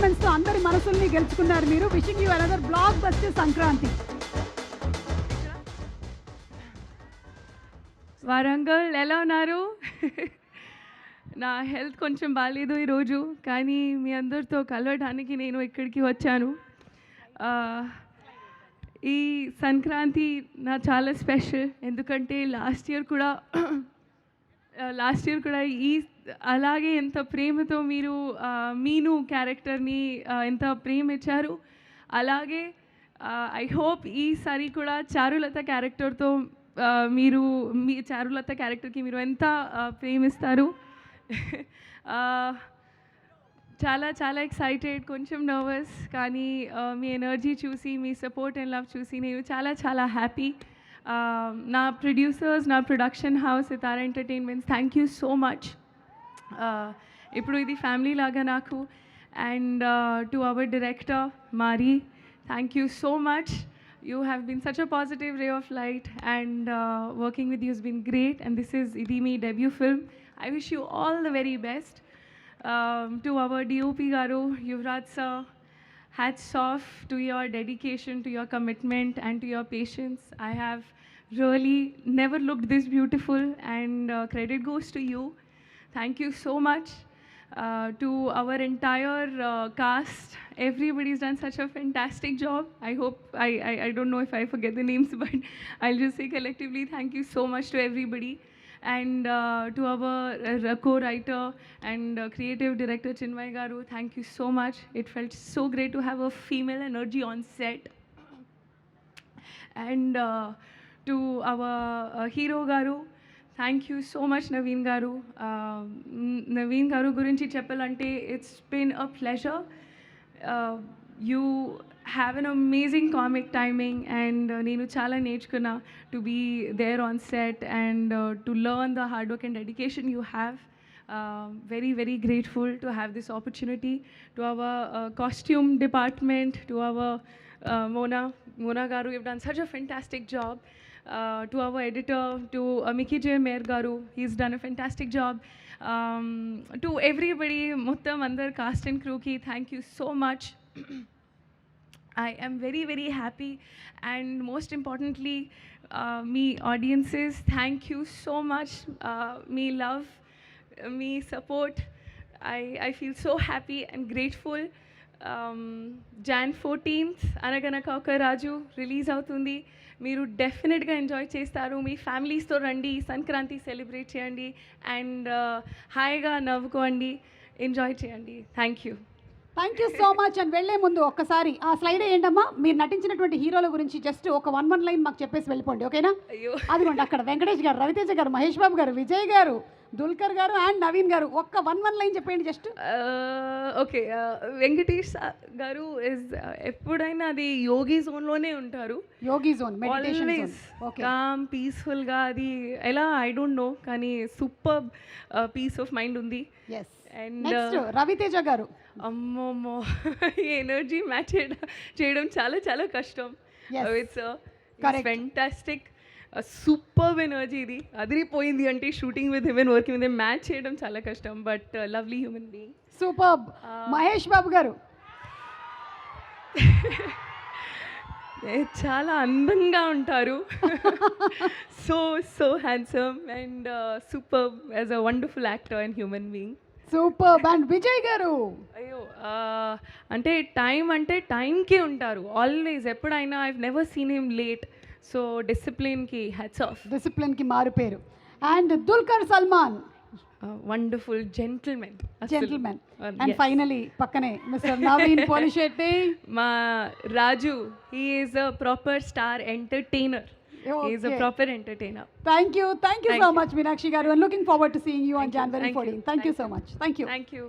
తో అందరి మనసుల్ని గెలుచుకున్నారు మీరు. Wishing you another block buster Sankranti. Warangal ఎలా ఉన్నారు? నా హెల్త్ కొంచెం బాగాలేదు ఈరోజు, కానీ మీ అందరితో కలవడానికి నేను ఇక్కడికి వచ్చాను. ఈ సంక్రాంతి నా చాలా స్పెషల్, ఎందుకంటే లాస్ట్ ఇయర్ కూడా ఈ అలాగే ఎంత ప్రేమతో మీరు మీను క్యారెక్టర్ని ఎంత ప్రేమ ఇచ్చారు. అలాగే ఐ హోప్ ఈసారి కూడా చారులత క్యారెక్టర్తో మీ చారులత క్యారెక్టర్కి మీరు ఎంత ప్రేమిస్తారు. చాలా చాలా ఎక్సైటెడ్, కొంచెం నర్వస్, కానీ మీ ఎనర్జీ చూసి, మీ సపోర్ట్ అండ్ లవ్ చూసి నేను చాలా చాలా హ్యాపీ. నా ప్రొడ్యూసర్స్, నా production house Sithara entertainments, thank you so much. ఇప్పుడు ఇది ఫ్యామిలీ లాగా నాకు. And to our director Mari, thank you so much. You have been such a positive ray of light, and working with you has been great. And this is Idimi debut film. I wish you all the very best. To our DOP Garu, Yuvraj sir, hats off to your dedication, to your commitment, and to your patience. I have really never looked this beautiful, and credit goes to you. Thank you so much. To our entire cast, everybody's done such a fantastic job. I hope I don't know if I forget the names, but I'll just say collectively thank you so much to everybody. And to our co-writer and creative director Chinmay Garu, thank you so much. It felt so great to have a female energy on set. And to our hero Garu, thank you so much Naveen garu. Naveen garu గురించి చెప్పాలంటే it's been a pleasure. You have an amazing comic timing, and నేను చాలా నేర్చుకున్నా to be there on set and to learn the hard work and dedication you have. Very, very grateful to have this opportunity. To our costume department, to our Mona Garu, you've done such a fantastic job. To our editor, to Mickey J. Mayer Garu, he's done a fantastic job. To everybody, Muttam Andar cast and crew ki, thank you so much. I am very, very happy, and most importantly, me audiences, thank you so much. Me love, me support. I feel so happy and grateful. Jan 14th అనగనక ఒక రాజు release అవుతుంది. మీరు డెఫినెట్గా enjoy చేస్తారు. మీ ఫ్యామిలీస్తో రండి, Sankranti celebrate చేయండి, and హాయిగా నవ్వుకోండి, enjoy చేయండి. Thank you so much. And వెళ్లే ముందు ఒక్కసారి ఆ స్లైడ్ ఏంటమ్మా, మీరు నటించినటువంటి హీరోల గురించి జస్ట్ ఒక వన్ లైన్ మాకు చెప్పేసి వెళ్ళిపోండి, ఓకేనా? అయ్యో, అదిగోండి అక్కడ వెంకటేష్ గారు, రవితేజ గారు, మహేష్ బాబు గారు, విజయ్ గారు, దుల్కర్ గారు అండ్ నవీన్ గారు. ఒక్క వన్ లైన్ చెప్పండి జస్ట్. ఓకే, వెంకటేష్ గారు ఇస్ ఎప్పుడైనా అది యోగి జోన్లోనే ఉంటారు. యోగి జోన్, మెడిటేషన్ జోన్, కామ్ పీస్ఫుల్గా, అది ఎలా ఐ డోంట్ నో, కానీ సూపర్ పీస్ ఆఫ్ మైండ్ ఉంది. అండ్ రవితేజ గారు, అమ్మమ్మో, ఈ ఎనర్జీ మ్యాచ్ చేయడం చాలా చాలా కష్టం. It's fantastic, super energy. ఇది అదిరిపోయింది అంటే shooting with him and working with him match చేయడం చాలా కష్టం, but lovely human being. Super. Mahesh Babu గారు చాలా అందంగా ఉంటారు. So handsome and super as a wonderful actor and human being. Super. And Vijay garu, అయ్యో, అంటే టైంకి ఉంటారు ఆల్వేస్, ఎప్పుడైనా. I never seen him late. So డిసిప్లిన్కి హ్యాట్స్ ఆఫ్. డిసిప్లిన్కి మారు పేరు. And Dulquer Salmaan, wonderful gentlemen. And finally పక్కనే మిస్టర్ నవీన్ పోలిశెట్టి, మా Raju. He is a proper star entertainer. He is a proper entertainer. Thank you so much, Meenakshi garu, and looking forward to seeing you on January 14th. Thank you so much. Thank you.